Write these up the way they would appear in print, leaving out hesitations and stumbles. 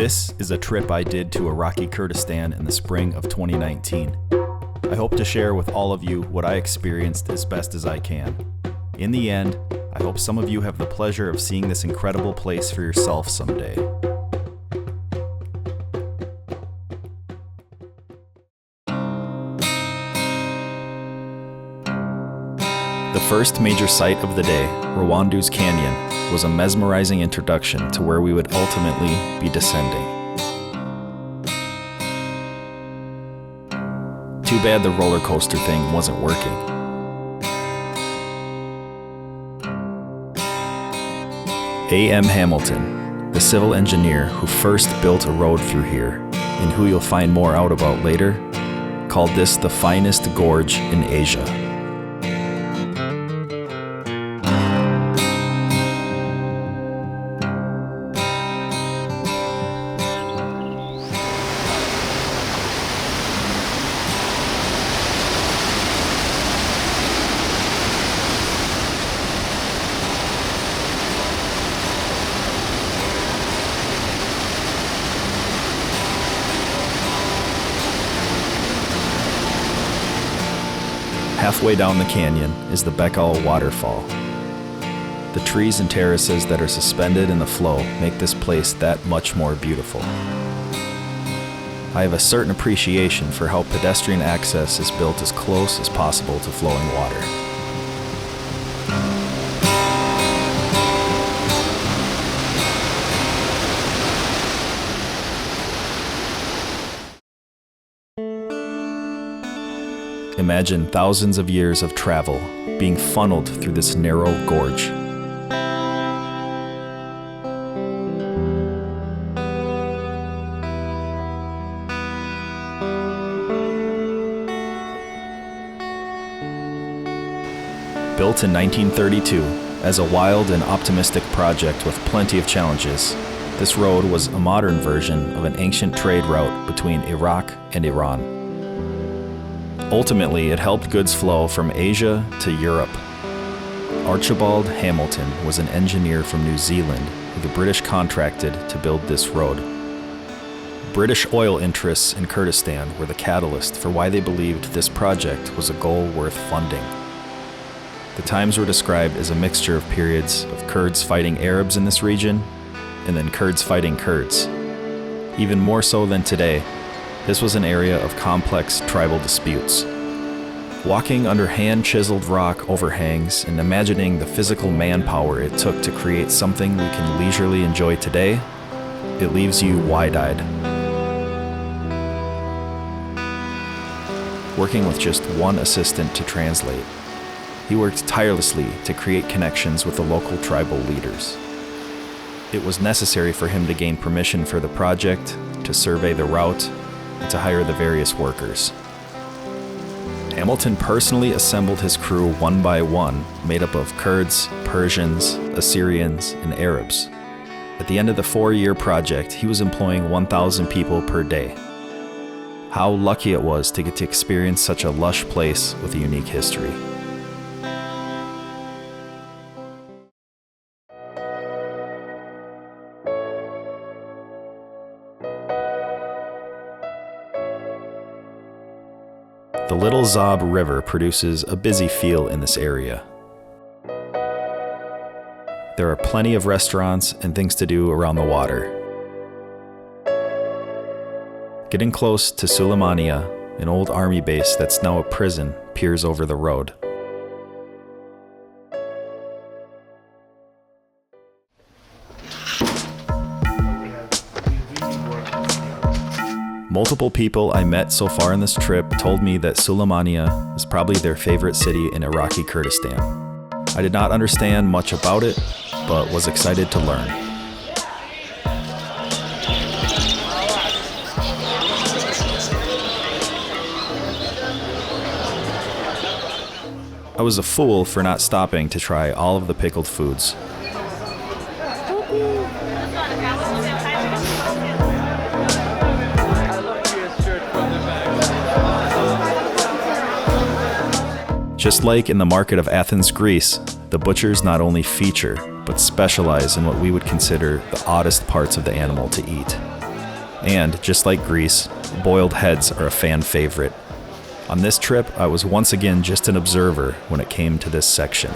This is a trip I did to Iraqi Kurdistan in the spring of 2019. I hope to share with all of you what I experienced as best as I can. In the end, I hope some of you have the pleasure of seeing this incredible place for yourself someday. The first major sight of the day, Rawanduz Canyon, was a mesmerizing introduction to where we would ultimately be descending. Too bad the roller coaster thing wasn't working. A.M. Hamilton, the civil engineer who first built a road through here, and who you'll find more out about later, called this the finest gorge in Asia. Halfway down the canyon is the BEKHAL waterfall. The trees and terraces that are suspended in the flow make this place that much more beautiful. I have a certain appreciation for how pedestrian access is built as close as possible to flowing water. Imagine thousands of years of travel being funneled through this narrow gorge. Built in 1932 as a wild and optimistic project with plenty of challenges, this road was a modern version of an ancient trade route between Iraq and Iran. Ultimately, it helped goods flow from Asia to Europe. Archibald Hamilton was an engineer from New Zealand who the British contracted to build this road. British oil interests in Kurdistan were the catalyst for why they believed this project was a goal worth funding. The times were described as a mixture of periods of Kurds fighting Arabs in this region, and then Kurds fighting Kurds. Even more so than today, this was an area of complex tribal disputes. Walking under hand-chiseled rock overhangs and imagining the physical manpower it took to create something we can leisurely enjoy today, it leaves you wide-eyed. Working with just one assistant to translate, he worked tirelessly to create connections with the local tribal leaders. It was necessary for him to gain permission for the project, to survey the route, and to hire the various workers. Hamilton personally assembled his crew one by one, made up of Kurds, Persians, Assyrians, and Arabs. At the end of the 4-year project, he was employing 1,000 people per day. How lucky it was to get to experience such a lush place with a unique history. The Little Zob River produces a busy feel in this area. There are plenty of restaurants and things to do around the water. Getting close to Sulaymaniyah, an old army base that's now a prison, peers over the road. Multiple people I met so far in this trip told me that Sulaymaniyah is probably their favorite city in Iraqi Kurdistan. I did not understand much about it, but was excited to learn. I was a fool for not stopping to try all of the pickled foods. Just like in the market of Athens, Greece, the butchers not only feature, but specialize in what we would consider the oddest parts of the animal to eat. And, just like Greece, boiled heads are a fan favorite. On this trip, I was once again just an observer when it came to this section.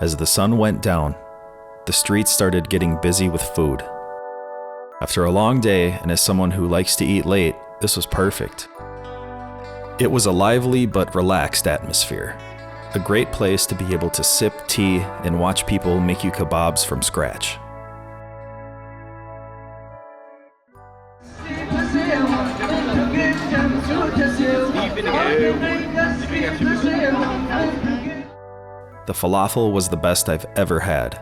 As the sun went down, the streets started getting busy with food. After a long day, and as someone who likes to eat late, this was perfect. It was a lively but relaxed atmosphere. A great place to be able to sip tea and watch people make you kebabs from scratch. The falafel was the best I've ever had.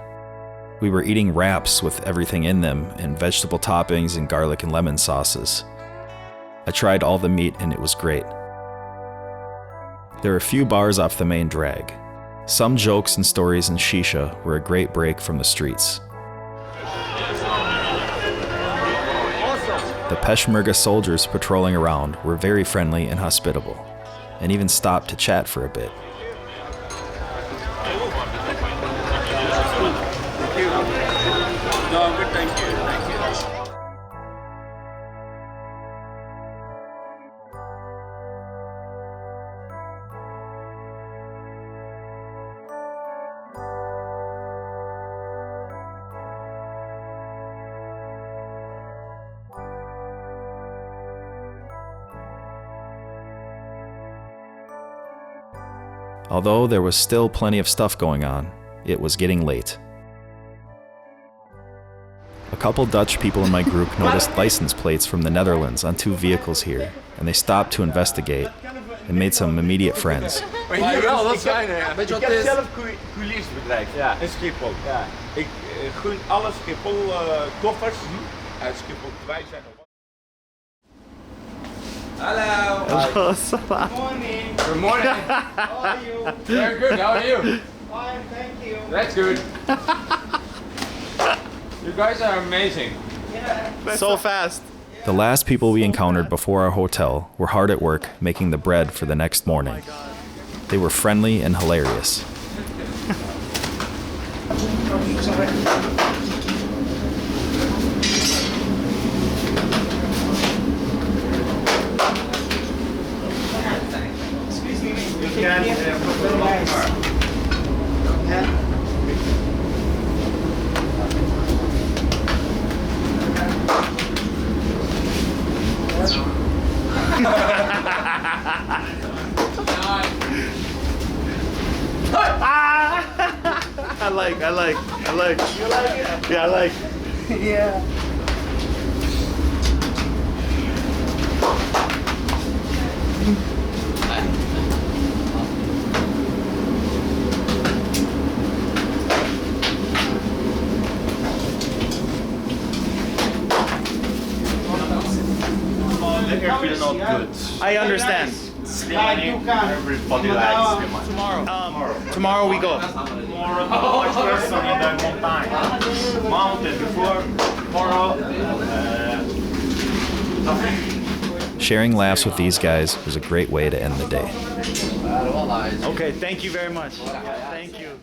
We were eating wraps with everything in them, and vegetable toppings and garlic and lemon sauces. I tried all the meat and it was great. There are a few bars off the main drag. Some jokes and stories and shisha were a great break from the streets. The Peshmerga soldiers patrolling around were very friendly and hospitable, and even stopped to chat for a bit. Although there was still plenty of stuff going on, it was getting late. A couple Dutch people in my group noticed license plates from the Netherlands on 2 vehicles here, and they stopped to investigate and made some immediate friends. Maar hier wel, dat is fijn, hè? Weet je wat het is? Ik heb zelf coulissenbedrijf, ja. In Schiphol. Ja. Ik gun alle Schiphol koffers uit Schiphol kwijt zijn. Hello. Hello, Salah. Good morning. Good morning. How are you? Very good. How are you? Fine, thank you. That's good. You guys are amazing. Yeah. So fast. The last people we encountered before our hotel were hard at work making the bread for the next morning. They were friendly and hilarious. I like. You like it? Yeah, I like. Yeah. Feel not good. I understand. Everybody likes Tomorrow we go. Tomorrow, first on the mountain before tomorrow. Sharing laughs with these guys was a great way to end the day. Okay, thank you very much. Thank you.